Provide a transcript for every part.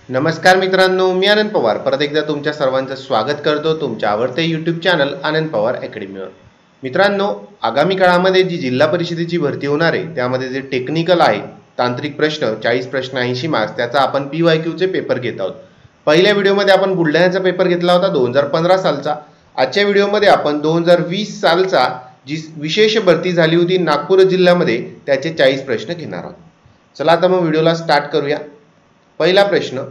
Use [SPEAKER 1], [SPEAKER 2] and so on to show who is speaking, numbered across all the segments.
[SPEAKER 1] नमस्कार मित्रांनो, मी आनंद पवार परत एकदा तुमच्या सर्वांचं स्वागत करतो तुमच्या आवडते यूट्यूब चॅनल आनंद पवार अकॅडमीवर। मित्रांनो, आगामी काळामध्ये जी जिल्हा परिषदेची भरती होणार आहे त्यामध्ये जे टेक्निकल आहे तांत्रिक प्रश्न 40 प्रश्न 80 मार्क्स त्याचा आपण PYQ चे पेपर घेत आहोत। पहिल्या व्हिडिओमध्ये आपण बुलढाण्याचा पेपर घेतला होता 2015 सालचा। आजच्या व्हिडिओमध्ये आपण 2020 सालचा जी विशेष भरती झाली होती नागपूर जिल्ह्यामध्ये त्याचे 40 प्रश्न घेणार आहोत। चला आता मग व्हिडिओला स्टार्ट करूया। पहिला प्रश्न,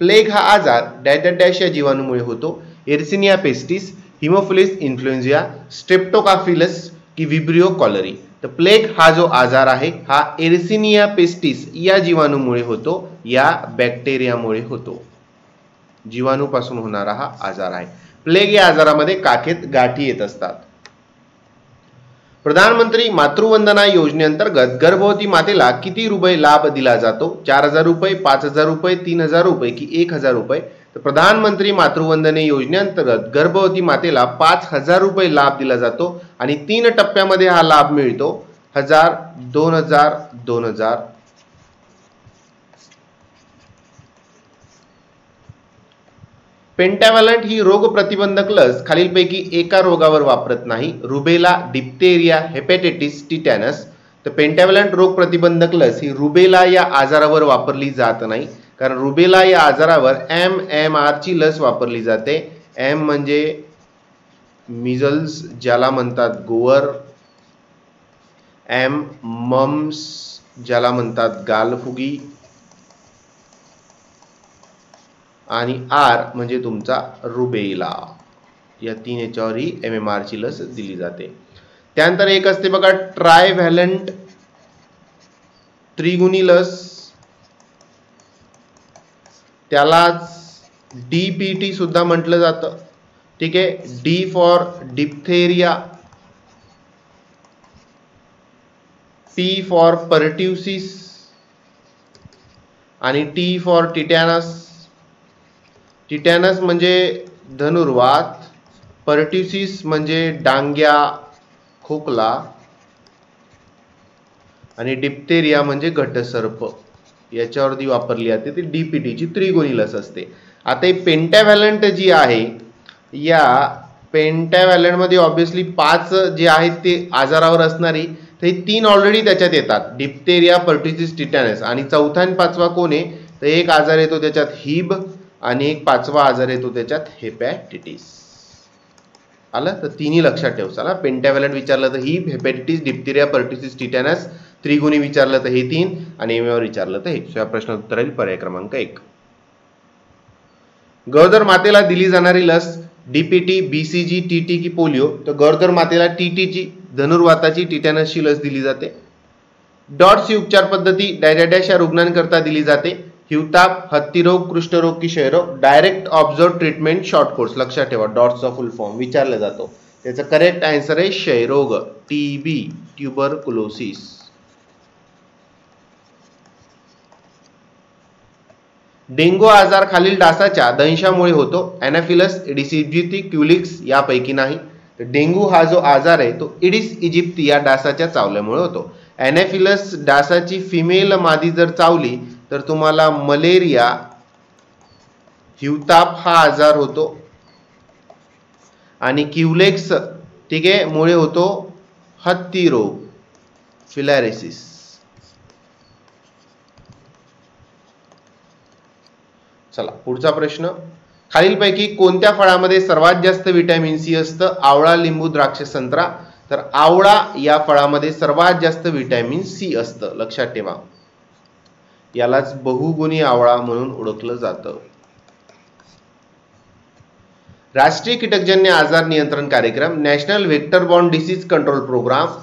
[SPEAKER 1] प्लेग हा आजार डॅश डॅश या जीवाणूमुळे होतो। एर्सिनिया पेस्टिस, हिमोफिलस इन्फ्लुएंझा, स्ट्रेप्टोकाफिलस की विब्रियो कॉलरी। तर प्लेग हा जो आजार आहे हा एर्सिनिया पेस्टिस या जीवाणूमुळे होतो, या बॅक्टेरियामुळे होतो। जीवाणूपासून होणारा हा आजार आहे। प्लेग या आजारामध्ये काखेत गाठी येत असतात। प्रधानमंत्री मातृवंदना योजनेअंतर्गत गर्भवती मातेला किती रुपये लाभ दिला जातो? 4000 रुपये, 5000 रुपये, 3000 रुपये की 1000 रुपये? तर प्रधानमंत्री मातृवंदना योजनेअंतर्गत गर्भवती मातेला 5000 रुपये लाभ दिला जातो आणि 3 टप्प्यामध्ये हा लाभ मिळतो। 1000, 2000, 2000। पेंटाव्हॅलंट ही रोग प्रतिबंधक लस खालीलपैकी एका रोगावर वापरत नाही। Rubella, diphtheria, hepatitis, tetanus. तर पेंटाव्हॅलंट रोग प्रतिबंधक लस ही रुबेला या आजारावर वापरली जात नाही, कारण रुबेला या आजारावर MMR ची लस वापरली जाते। M म्हणजे मिझल्स ज्याला म्हणतात गोवर, M मम्स ज्याला म्हणतात गालफुगी आणि R म्हणजे तुमचा रुबेला। या तीन याच्यावर ही MMR ची लस दिली जाते। त्यानंतर एक असते बघा ट्रायव्हॅलंट त्रिगुणी लस, त्यालाच DPT सुद्धा म्हटलं जातं। ठीक आहे, D for diphtheria, P for pertussis आणि T फॉर टिटॅनस। टिटॅनस म्हणजे धनुर्वात, पर्ट्युसिस म्हणजे डांग्या खोकला आणि डिप्थेरिया म्हणजे घटसर्प। याच्यावरती वापरली जाते ती DPT ची त्रिगुणी लस असते। आता ही पेंटाव्हॅलंट जी आहे या पेंटाव्हॅलंट मध्ये ऑब्वियसली 5 जे आहेत ते आजारावर असणारी, तर हे 3 ऑलरेडी त्याच्यात येतात, डिप्थेरिया, पर्ट्युसिस, टिटॅनस। आणि चौथा आणि पाचवा कोण आहे? तर एक आजार येतो त्याच्यात हिब आणि एक पाचवा आजार येतो त्याच्यात हेपॅटायटिस। आलं? तर तिन्ही लक्षात ठेव। चला, पेंटाव्हॅलंट विचारलं तर हिब, हेपॅटायटिस, डिप्थेरिया, पर्ट्युसिस, टिटॅनस। त्रिगुणी विचारलं तर हे 3 आणि MMR विचारलं तर हे। या प्रश्नाचं उत्तर आहे पर्याय क्रमांक 1। गरोदर मातेला दिली जाणारी लस DPT, BCG, TT की पोलिओ? तर गरोदर मातेला TT ची धनुर्वाताची, टिटॅनसची लस दिली जाते। डॉट्स ही उपचार पद्धती डॅश डॅश या रुग्णांकरता दिली जाते। हिवताप, हत्तीरोग, कुष्ठरोग की क्षयरोग? Direct observe treatment short course. लक्षात ठेवा, डॉट्सचा फुल फॉर्म विचारला जातो। त्याचा करेक्ट आन्सर आहे क्षयरोग, TB, ट्युबरकुलोसिस। डेंगू आजार खालील डासाच्या दंशामुळे होतो? एनाफिलस, एडिस इजिप्ती, क्युलिक्स यापैकी नाही। तर डेंगू हा जो आजार आहे तो एडिस इजिप्ती या डासाच्या चावल्यामुळे होतो। एनाफिलस डासाची फिमेल मादी जर चावली तर तुम्हाला मलेरिया, हिवताप हा आजार होतो आणि क्युलेक्स ठीक आहे मुळे होतो हत्ती रोग, फिलॅरिसिस। चला पुढचा प्रश्न, खालीलपैकी कोणत्या फळामध्ये सर्वात जास्त व्हिटॅमिन सी असतं? आवळा, लिंबू, द्राक्ष, संत्रा? तर आवळा या फळामध्ये सर्वात जास्त व्हिटॅमिन सी असतं। लक्षात ठेवा, यालाच बहुगुणी आवळा म्हणून ओळखलं जातं। राष्ट्रीय कीटकजन्य आजार नियंत्रण कार्यक्रम national vector borne disease control program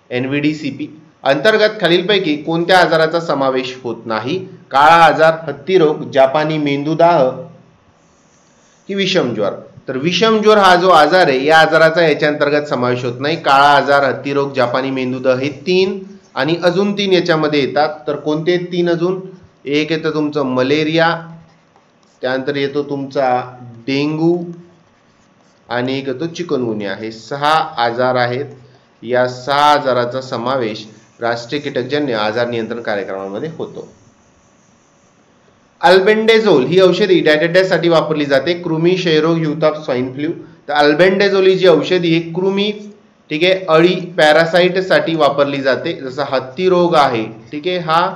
[SPEAKER 1] NVDCP अंतर्गत खालीलपैकी कोणत्या आजाराचा समावेश होत नाही? काळा आजार, हत्ती रोग, जापानी मेंदूदाह की विषमज्वर? तर विषमज्वर हा जो आजार आहे या आजाराचा याच्या अंतर्गत समावेश होत नाही। काळा आजार, हत्ती रोग, जापानी मेंदूदाह हे 3 आणि अजून 3 याच्यामध्ये येतात। तर कोणते 3 अजून? एक येतं तुमचं मलेरिया, त्यानंतर येतो तुमचा डेंगू आणि एक येतो चिकनगुनिया। हे 6 आजार आहेत। या 6 आजाराचा समावेश राष्ट्रीय कीटकजन्य आजार नियंत्रण कार्यक्रमामध्ये होतो। अल्बेंडेझोल ही औषधी साठी वापरली जाते, कृमी, क्षयरोग, ह्यूथॉप्स, स्वाईन फ्लू. तर अल्बेंडेझोल ही जी औषधी आहे कृमी, ठीक आहे, अळी, पॅरासाइट साठी वापरली जाते. जसा हत्ती रोग आहे, ठीक आहे, हा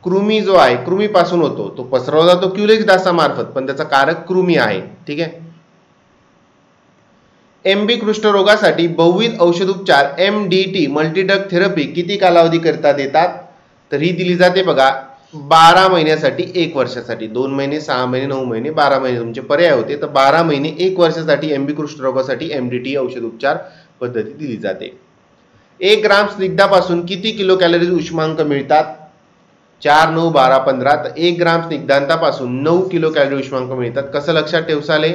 [SPEAKER 1] कृमी जो आहे कृमीपासून होतो, तो पसरवला जातो क्युलेक्स डासामार्फत, पण त्याचा कारक कृमी आहे. ठीक आहे. एमबी कुष्ठरोगासाठी बहुविध औषधोपचार MDT मल्टीड्रग थेरपी किती कालावधी करता देतात? तर ही दिली जाते बघा 12 महिन्यासाठी, 1 वर्षासाठी. 2 महिने, 6 महिने, 9 महिने, 12 महिने तुमचे पर्याय होते. तर 12 महिने 1 वर्षासाठी एमबी कुष्ठरोगासाठी MDT औषधोपचार पद्धती दिली जाते. 1 ग्राम स्निग्धापासून किती किलो कॅलरीज उष्मांक मिळतात? 4, 9, 12, 15. तर 1 ग्राम स्निग्धांतापासून 9 किलो कॅलरी उष्मांक मिळतात. कसं लक्षात ठेवसाले?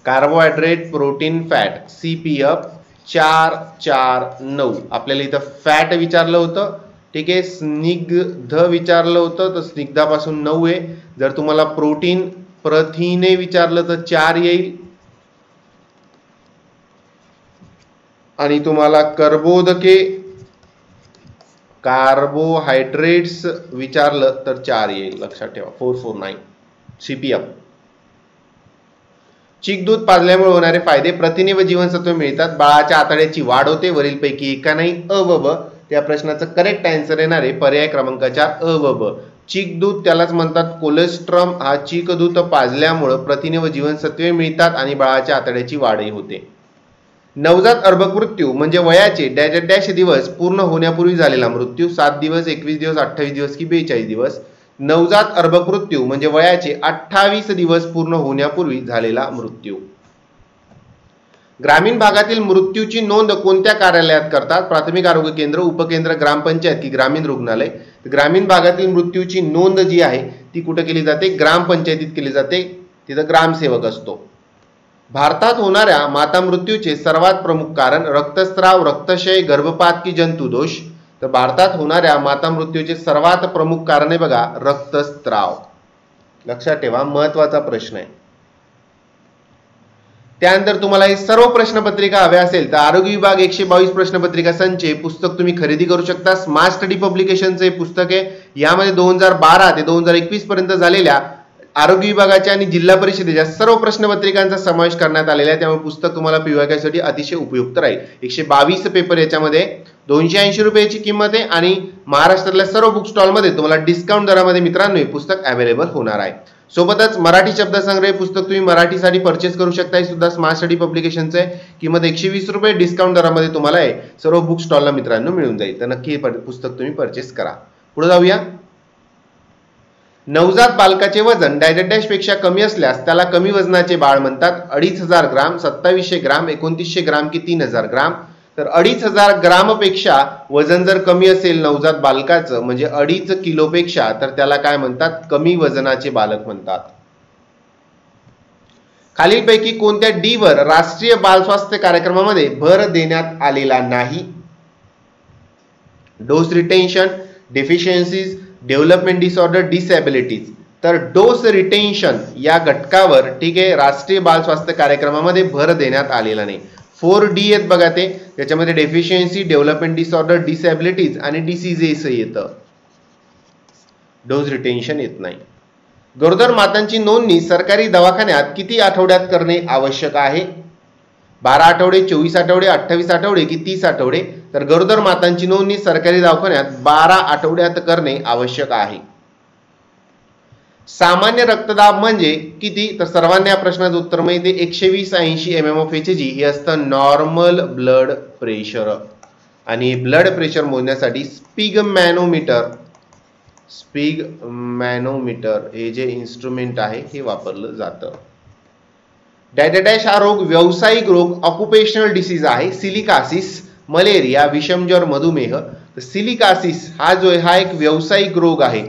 [SPEAKER 1] Carbohydrate, protein, fat, CPF 4, 4, 9. आपल्याला इथं फॅट विचारलं होतं, ठीक आहे, स्निग्ध विचारलं होतं, तर स्निग्धापासून 9 आहे. जर तुम्हाला प्रोटीन प्रथिने विचारलं तर 4 येईल, आणि तुम्हाला कर्बोदके कार्बोहायड्रेट्स विचारलं तर 4 येईल. लक्षात ठेवा. 449 CPF. चीक दूध पाजल्यामुळे होणारे फायदे. प्रथिने व जीवनसत्व मिळतात. बाळाच्या आतड्याची वाढ होते. वरीलपैकी एका नाही, अ व ब. त्या प्रश्नाचं करेक्ट आन्सर येणार आहे पर्याय क्रमांक 4, अ व ब. चीक दूध त्यालाच म्हणतात कोलेस्ट्रॉम. हा चीक दूध पाजल्यामुळे प्रथिने व जीवनसत्वे मिळतात आणि बाळाच्या आतड्याची वाढही होते. नवजात अर्भक मृत्यू म्हणजे वयाचे डॅश डॅश दिवस पूर्ण होण्यापूर्वी झालेला मृत्यू. 7 दिवस, 21 दिवस, 28 दिवस की 42 दिवस. नवजात अर्भक मृत्यू म्हणजे वयाचे 28 दिवस पूर्ण होण्यापूर्वी झालेला मृत्यू. ग्रामीण भागातील मृत्यूची नोंद कोणत्या कार्यालयात करतात? प्राथमिक आरोग्य केंद्र, उपकेंद्र, ग्रामपंचायत की ग्रामीण रुग्णालय. ग्रामीण भागातील मृत्यूची नोंद जी आहे ती कुठे केली जाते? ग्रामपंचायतीत केली जाते. तिथं ग्रामसेवक असतो. भारतात होणाऱ्या माता मृत्यूचे सर्वात प्रमुख कारण रक्तस्राव, रक्तक्षय, गर्भपात की जंतुदोष. तर भारतात होणाऱ्या माता मृत्यूचे सर्वात प्रमुख कारण आहे बघा रक्तस्राव. लक्षात ठेवा, महत्वाचा प्रश्न आहे. त्यानंतर तुम्हाला हे सर्व प्रश्नपत्रिका हव्या असेल तर आरोग्य विभाग 122 प्रश्नपत्रिका संच पुस्तक तुम्ही खरेदी करू शकता. स्मार्ट स्टडी पब्लिकेशनचे पुस्तक आहे. यामध्ये 2012 ते 2021 पर्यंत झालेल्या आरोग्य विभागाच्या आणि जिल्हा परिषदेच्या सर्व प्रश्नपत्रिकांचा समावेश करण्यात आलेला आहे. त्यामुळे पुस्तक तुम्हाला PYQ साठी अतिशय उपयुक्त राहील. 122 पेपर याच्यामध्ये 280 रुपयाची किंमत आहे आणि महाराष्ट्रातल्या सर्व बुक स्टॉलमध्ये तुम्हाला डिस्काउंट दरामध्ये मित्रांनो हे पुस्तक अवेलेबल होणार आहे. सोबतच मराठी शब्दसंग्रह पुस्तक तुम्ही मराठीसाठी परचेस करू शकता. हे सुद्धा स्मार्ट स्टडी पब्लिकेशनचं आहे. किंमत 120 रुपये. डिस्काउंट दरामध्ये तुम्हाला हे सर्व बुक स्टॉलला मित्रांनो मिळून जाईल. तर नक्की पुस्तक तुम्ही परचेस करा. पुढे जाऊया. नवजात बालकाचे वजन डॅश पेक्षा कमी असल्यास त्याला कमी वजनाचे बाळ म्हणतात. 2500 ग्राम, 2700 ग्राम, 2900 ग्राम की 3000 ग्राम. तर 2500 ग्राम पेक्षा वजन जर कमी असेल नवजात बालकाचं म्हणजे 2.5 किलो पेक्षा, तर त्याला काय म्हणतात? कमी वजनाचे बालक म्हणतात. खालीलपैकी कोणत्या डी वर राष्ट्रीय बाल स्वास्थ्य कार्यक्रमामध्ये भर देण्यात आलेला नाही? Dose retention, deficiencies, development disorder, disabilities. तर डोस रिटेन्शन या घटकावर, ठीक आहे, राष्ट्रीय बाल स्वास्थ्य कार्यक्रमामध्ये भर देण्यात आलेला नाही. 4D आहेत बघा ते. त्याच्यामध्ये डेफिशियन्सी, डेव्हलपमेंट डिसऑर्डर, डिसॅबिलिटीज आणि डिसीजेस येतं. डोस रिटेन्शन येत नाही. गरोदर मातांची नोंदणी सरकारी दवाखान्यात किती आठवड्यात करणे आवश्यक आहे? 12 आठवडे, 24 आठवडे, 28 आठवडे की 30 आठवडे. तर गरोदर मातांची नोंदणी सरकारी दवाखान्यात 12 आठवड्यात करणे आवश्यक आहे. सामान्य रक्तदाब म्हणजे किती? तर सर्वांना या प्रश्नाचं उत्तर माहिती आहे. 120/80 mm of Hg हे असतं नॉर्मल ब्लड प्रेशर. आणि ब्लड प्रेशर मोजण्यासाठी स्पिगमॅनोमीटर हे जे इन्स्ट्रुमेंट आहे हे वापरलं जातं. डॅश हा रोग व्यावसायिक रोग, ऑक्युपेशनल डिसीज आहे. सिलिकासिस, मलेरिया, विषमज्वर, मधुमेह. तर सिलिकासिस हा जो आहे हा एक व्यावसायिक रोग आहे.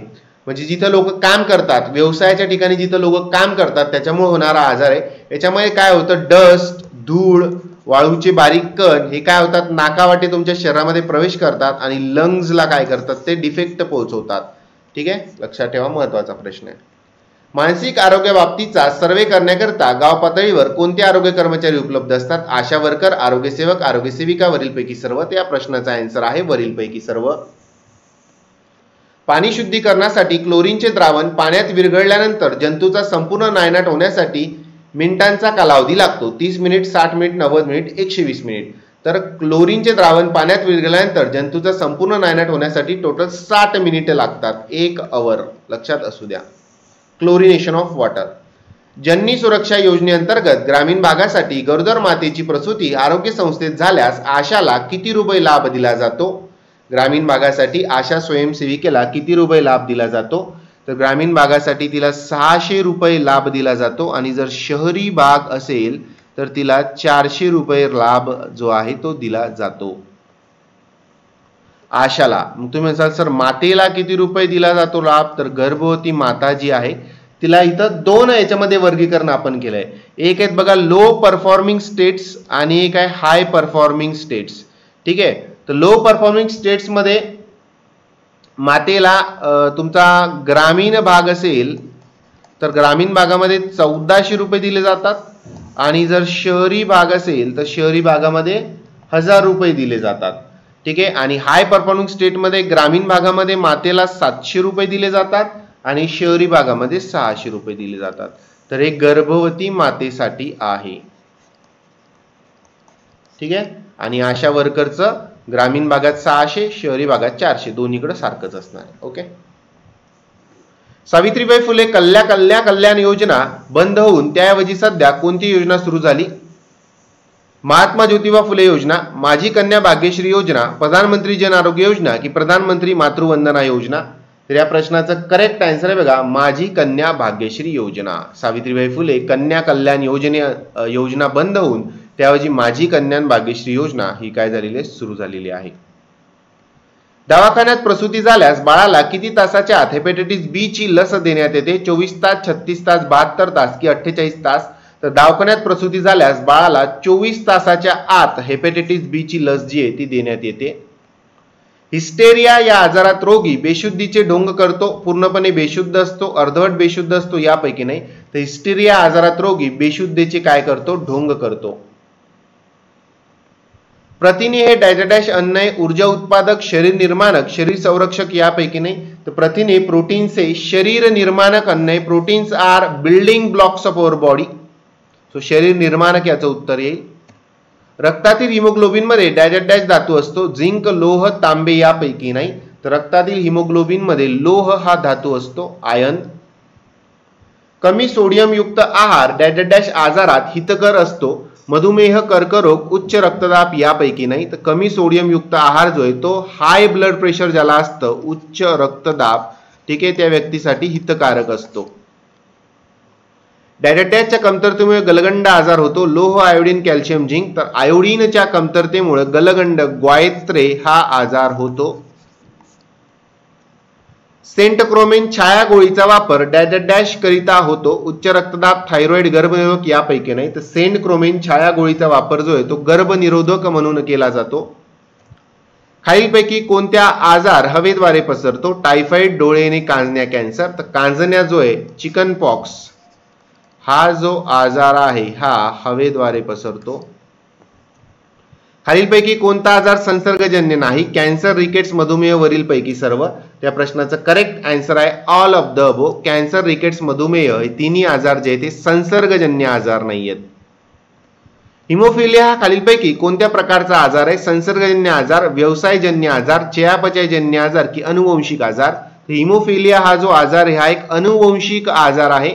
[SPEAKER 1] म्हणजे जिथं लोक काम करतात, व्यवसायाच्या ठिकाणी जिथं लोक काम करतात त्याच्यामुळे होणारा आजार आहे. याच्यामध्ये काय होतं? डस्ट, धूळ, वाळूचे बारीक कण हे काय होतात? नाकावाटे तुमच्या शरीरामध्ये प्रवेश करतात आणि लंग्सला काय करतात? ते डिफेक्ट पोहोचवतात. ठीक आहे, लक्षात ठेवा, महत्वाचा प्रश्न आहे. मानसिक आरोग्याबाबतीचा सर्वे करण्याकरता गाव पातळीवर कोणते आरोग्य कर्मचारी उपलब्ध असतात? आशा वर्कर, आरोग्यसेवक, आरोग्यसेविका, वरीलपैकी सर्व. त्या प्रश्नाचा आन्सर आहे वरीलपैकी सर्व. पाणी शुद्धीकरणासाठी क्लोरीनचे द्रावण पाण्यात विरघळल्यानंतर जंतूचा संपूर्ण नायनाट होण्यासाठी मिनिटांचा कालावधी लागतो. 30 मिनिट, 60 मिनिट, 90 मिनिट, 120 मिनिट. तर क्लोरीनचे द्रावण पाण्यात विरघळल्यानंतर जंतूचा संपूर्ण नायनाट होण्यासाठी टोटल 60 मिनिटे लागतात. 1 आवर लक्षात असू द्या. Chlorination of water. जननी सुरक्षा योजनेअंतर्गत ग्रामीण भागासाठी गरोदर मातेची प्रसूती आरोग्य संस्थेत झाल्यास आशाला किती रुपये लाभ दिला जातो? ग्रामीण भागासाठी आशा स्वयंसेविकेला किती रुपये लाभ दिला जातो? तर ग्रामीण भागासाठी तिला 600 रुपये लाभ दिला जातो आणि जर शहरी भाग असेल तर तिला 400 रुपये लाभ जो आहे तो दिला जातो आशाला. मग तुम्ही म्हणाल सर मातेला किती रुपये दिला जातो लाभ? तर गर्भवती माता जी आहे तिला इथं 2 याच्यामध्ये वर्गीकरण आपण केलंय. एक आहेत बघा लो परफॉर्मिंग स्टेट्स आणि एक आहे हाय परफॉर्मिंग स्टेट्स. ठीक आहे. तर लो परफॉर्मिंग स्टेट्स मध्ये मातेला तुमचा ग्रामीण भाग असेल तर ग्रामीण भागामध्ये 1400 रुपये दिले जातात आणि जर शहरी भाग असेल तर शहरी भागामध्ये 1000 रुपये दिले जातात. ठीक आहे. आणि हाय परफॉर्मिंग स्टेट मध्ये ग्रामीण भागामध्ये मातेला 700 रुपये दिले जातात आणि शहरी भागामध्ये 600 रुपये दिले जातात. तर हे गर्भवती मातेसाठी आहे. ठीक आहे. आणि आशा वर्करचं ग्रामीण भागात 600, शहरी भागात 400, दोन्हीकडे सारखंच असणार आहे. ओके. सावित्रीबाई फुले कल्याण योजना बंद होऊन त्याऐवजी सध्या कोणती योजना सुरू झाली? महात्मा ज्योतिबा फुले योजना, माझी कन्या भाग्यश्री योजना, प्रधानमंत्री जन आरोग्य योजना की प्रधानमंत्री मातृवंदना योजना? तर या प्रश्नाचं करेक्ट आन्सर आहे बघा माझी कन्या भाग्यश्री योजना. सावित्रीबाई फुले कन्या कल्याण योजना बंद होऊन त्याऐवजी माझी कन्या भाग्यश्री योजना ही काय झालेली आहे? सुरू झालेली आहे. दवाखान्यात प्रसूती झाल्यास बाळाला किती तासाच्या आत हेपॅटायटिस बी ची लस देण्यात येते? 24 तास, 36 तास, 72 तास की 48 तास? तर दवाखान्यात प्रसूती झाल्यास बाळाला 24 तासाच्या आत हेपॅटायटिस बी ची लस जी आहे ती देण्यात येते. हिस्टेरिया या आजारात रोगी बेशुद्धीचे ढोंग करतो, पूर्णपणे बेशुद्ध असतो, अर्धवट बेशुद्ध असतो, यापैकी नाही. तर हिस्टेरिया आजारात रोगी बेशुद्धीचे काय करतो? ढोंग करतो. प्रथिने हे डॅश अन्न आहे, ऊर्जा उत्पादक, शरीर निर्माणक, शरीर संरक्षक, यापैकी नाही. तर प्रथिने प्रोटीन्स शरीर निर्माणक अन्न आहे. Proteins are building blocks of our body. So शरीर निर्माणक याचं उत्तर येईल. रक्तातील हिमोग्लोबिन मध्ये डॅश धातू असतो, झिंक, लोह, तांबे, यापैकी नाही. तर रक्तातील हिमोग्लोबिन मध्ये लोह हा धातू असतो, आयर्न. कमी सोडियम युक्त आहार डॅश आजारात हितकर असतो, मधुमेह, कर्करोग, उच्च रक्तदाब, यापैकी नाही. तर कमी सोडियम युक्त आहार जो आहे तो हाय ब्लड प्रेशर ज्याला असतं, उच्च रक्तदाब, ठीक आहे, त्या व्यक्तीसाठी हितकारक असतो. डॅशच्या कमतरतेमुळे गलगंड आजार होतो, लोह, आयोडीन, कॅल्शियम, झिंक. तर आयोडीनच्या कमतरतेमुळे गलगंड, ग्वायत्रे हा आजार होतो. सेंटक्रोमेन छाया गोळीचा वापर डॅश करिता होतो, उच्च रक्तदाब, थायरॉइड, गर्भनिरोधक, यापैकी नाही. तर सेंटक्रोमेन छाया गोळीचा वापर जो आहे तो गर्भनिरोधक म्हणून केला जातो. खालीलपैकी कोणत्या आजार हवेद्वारे पसरतो? टायफॉइड, डोळे आणि कांजण्या, कॅन्सर. तर कांजण्या जो आहे चिकन पॉक्स हा जो आजार आहे हा हवेद्वारे पसरतो. खालीलपैकी कोणता आजार संसर्गजन्य नाही? कॅन्सर, रिकेट्स, मधुमेह, वरील पैकी सर्व. त्या प्रश्नाचं करेक्ट आन्सर आहे all of the above. Cancer, rickets, मधुमेह हे तिन्ही आजार जे आहेत ते संसर्गजन्य आजार नाही आहेत. हिमोफिलिया हा खालीलपैकी कोणत्या प्रकारचा आजार आहे? संसर्गजन्य आजार, व्यवसायजन्य आजार, चयापचयजन्य आजार की अनुवंशिक आजार? हिमोफिलिया हा जो आजार आहे हा एक अनुवंशिक आजार आहे,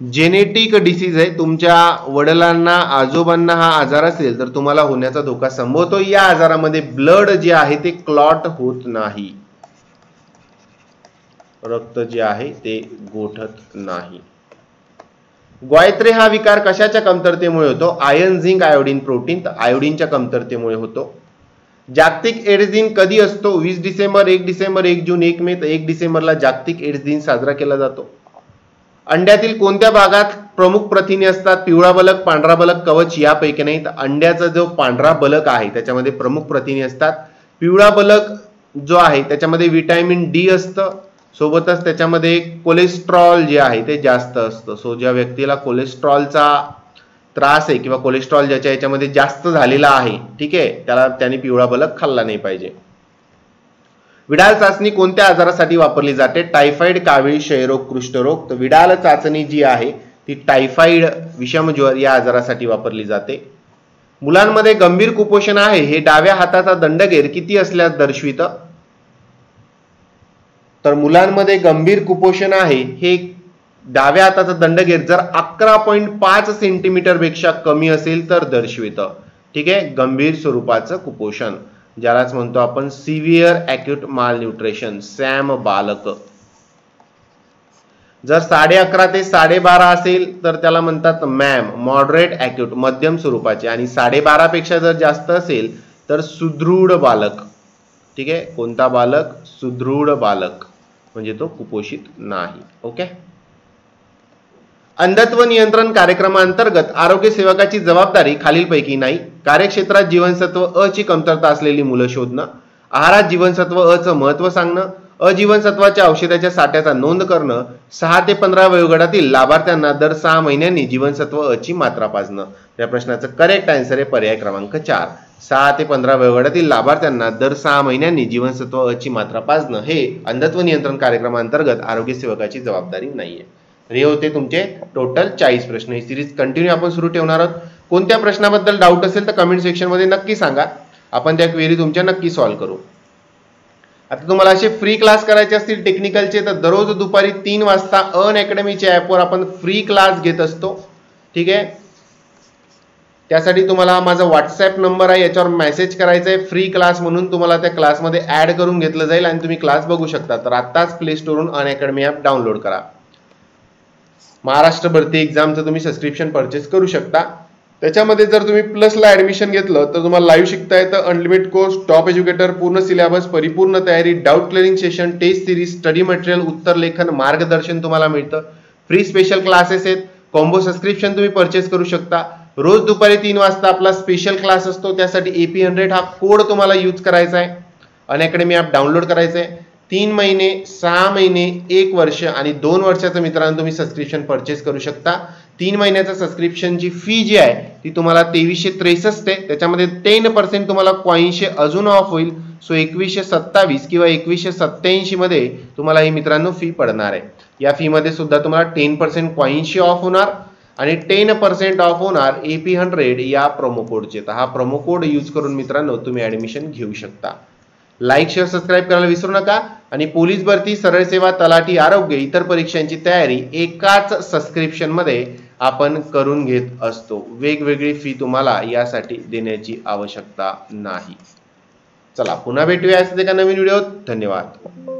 [SPEAKER 1] जेनेटिक डिसीज आहे. तुमच्या वडिलांना, आजोबांना हा आजार असेल तर तुम्हाला होण्याचा धोका संभवतो. या आजारामध्ये ब्लड जे आहे ते क्लॉट होत नाही, रक्त जे आहे ते गोठत नाही. ग्वायत्रे हा विकार कशाच्या कमतरतेमुळे होतो? Iron, zinc, iodine, protein. तर आयोडीनच्या कमतरतेमुळे होतो. जागतिक एड्स दिन कधी असतो? 20 डिसेंबर, 1 डिसेंबर, 1 जून, 1 मे. तर 1 डिसेंबरला जागतिक एड्स दिन साजरा केला जातो. अंड्यातील कोणत्या भागात प्रमुख प्रथिने असतात? पिवळा बलक, पांढरा बलक, कवच, यापैकी नाही. तर अंड्याचा जो पांढरा बलक आहे त्याच्यामध्ये प्रमुख प्रथिने असतात. पिवळा बलक जो आहे त्याच्यामध्ये व्हिटॅमिन डी असतं, सोबतच त्याच्यामध्ये कोलेस्ट्रॉल जे आहे ते जास्त असतं. सो ज्या व्यक्तीला कोलेस्ट्रॉलचा त्रास आहे किंवा कोलेस्ट्रॉल ज्याच्या याच्यामध्ये जास्त झालेला आहे, ठीक आहे, त्याने पिवळा बलक खाल्ला नाही पाहिजे. विडाल चाचणी कोणत्या आजारासाठी वापरली जाते? टायफॉइड, कावीळ, क्षयरोग, कुष्ठरोग. तर विडाल चाचणी जी आहे ती टायफॉइड विषमज्वर या आजारासाठी वापरली जाते. मुलांमध्ये गंभीर कुपोषण आहे हे डाव्या हाताचा दंडगेर किती असल्यास दर्शवितं? तर मुलांमध्ये गंभीर कुपोषण आहे हे डाव्या हाताचा दंडगेर जर 11.5 सेंटीमीटर पेक्षा कमी असेल तर दर्शवितं. ठीक आहे, गंभीर स्वरूपाचं कुपोषण ज्यालाच म्हणतो आपण सिव्हिअर ॲक्यूट माल न्यूट्रिशन, सॅम बालक. जर 11.5 ते 12.5 असेल तर त्याला म्हणतात मॅम, मॉडरेट ॲक्यूट, मध्यम स्वरूपाचे. आणि 12.5 पेक्षा जर जास्त असेल तर सुदृढ बालक. ठीक आहे, कोणता बालक? सुदृढ बालक, म्हणजे तो कुपोषित नाही. ओके. अंधत्व नियंत्रण कार्यक्रमांतर्गत आरोग्य सेवकाची जबाबदारी खालीलपैकी नाही. कार्यक्षेत्रात जीवनसत्व अ ची कमतरता असलेली मुलं शोधणं, आहारात जीवनसत्व अ चं महत्व सांगणं, अजीवनसत्वाच्या औषधाच्या साठ्याचा नोंद करणं, 6 ते 15 वयोगटातील लाभार्थ्यांना दर 6 महिन्यांनी जीवनसत्व अ ची मात्रा पाजणं. या प्रश्नाचं करेक्ट आन्सर आहे पर्याय क्रमांक 4. 6 ते 15 वयोगटातील लाभार्थ्यांना दर 6 महिन्यांनी जीवनसत्व अ ची मात्रा पाजणं हे अंधत्व नियंत्रण कार्यक्रमांतर्गत आरोग्य सेवकाची जबाबदारी नाहीये. हे होते तुमचे टोटल 40 प्रश्न. ही सिरीज कंटिन्यू आपण सुरू ठेवणार आहोत. कोणत्या प्रश्नाबद्दल डाऊट असेल तर कमेंट सेक्शन मध्ये नक्की सांगा, आपण त्या क्वेरी तुमच्या नक्की सॉल्व्ह करू. आता तुम्हाला असे फ्री क्लास करायचे असतील टेक्निकलचे तर दररोज दुपारी 3 वाजता अनअकॅडमीच्या ॲपवर आपण फ्री क्लास घेत असतो. ठीक आहे, त्यासाठी तुम्हाला माझा व्हॉट्सअप नंबर आहे, याच्यावर मेसेज करायचा आहे फ्री क्लास म्हणून. तुम्हाला त्या क्लासमध्ये ऍड करून घेतलं जाईल आणि तुम्ही क्लास बघू शकता. तर आताच प्ले स्टोरवरून अनअकॅडमी ॲप डाउनलोड करा. महाराष्ट्र भरती एक्झामचं तुम्ही सबस्क्रिप्शन परचेस करू शकता. त्याच्यामध्ये जर तुम्ही प्लसला ऍडमिशन घेतलं तर तुम्हाला लाईव्ह शिकता येतं, अनलिमिटेड कोर्स, टॉप एज्युकेटर, पूर्ण सिलेबस, परिपूर्ण तयारी, doubt clearing session, test series, study material, उत्तर लेखन, मार्गदर्शन तुम्हाला मिळतं. फ्री स्पेशल क्लासेस आहेत. कॉम्बो सबस्क्रिप्शन तुम्ही परचेस करू शकता. रोज दुपारी 3 वाजता आपला स्पेशल क्लास असतो, त्यासाठी AP100 हा कोड तुम्हाला यूज करायचा आहे. अनअकॅडमी ॲप डाउनलोड करायचं आहे. 3 महिने, 6 महिने, 1 वर्ष आणि 2 वर्षाचं मित्रांनो तुम्ही सबस्क्रिप्शन परचेस करू शकता. 3 महिन्याचा सबस्क्रिप्शनची फी जी आहे ती तुम्हाला 2363 आहे. त्याच्यामध्ये 10% तुम्हाला कॉइनशे अजून ऑफ होईल. सो 2127 किंवा 2187 मध्ये तुम्हाला ही मित्रांनो फी पडणार आहे. या फी मध्ये सुद्धा तुम्हाला 10% कॉइनशे ऑफ होणार आणि 10% ऑफ होणार AP100 या प्रोमो कोडचे. तर हा प्रोमो कोड यूज करून मित्रांनो तुम्ही ऍडमिशन घेऊ शकता. लाईक, शेअर, सबस्क्राईब करायला विसरू नका. आणि पोलीस भरती, सरळ सेवा, तलाठी, आरोग्य, इतर परीक्षांची तयारी एकाच सबस्क्रिप्शन मध्ये आपण करून घेत असतो. वेगवेगळी फी तुम्हाला यासाठी देण्याची आवश्यकता नाही. चला पुन्हा भेटूया एका नवीन व्हिडिओत. धन्यवाद.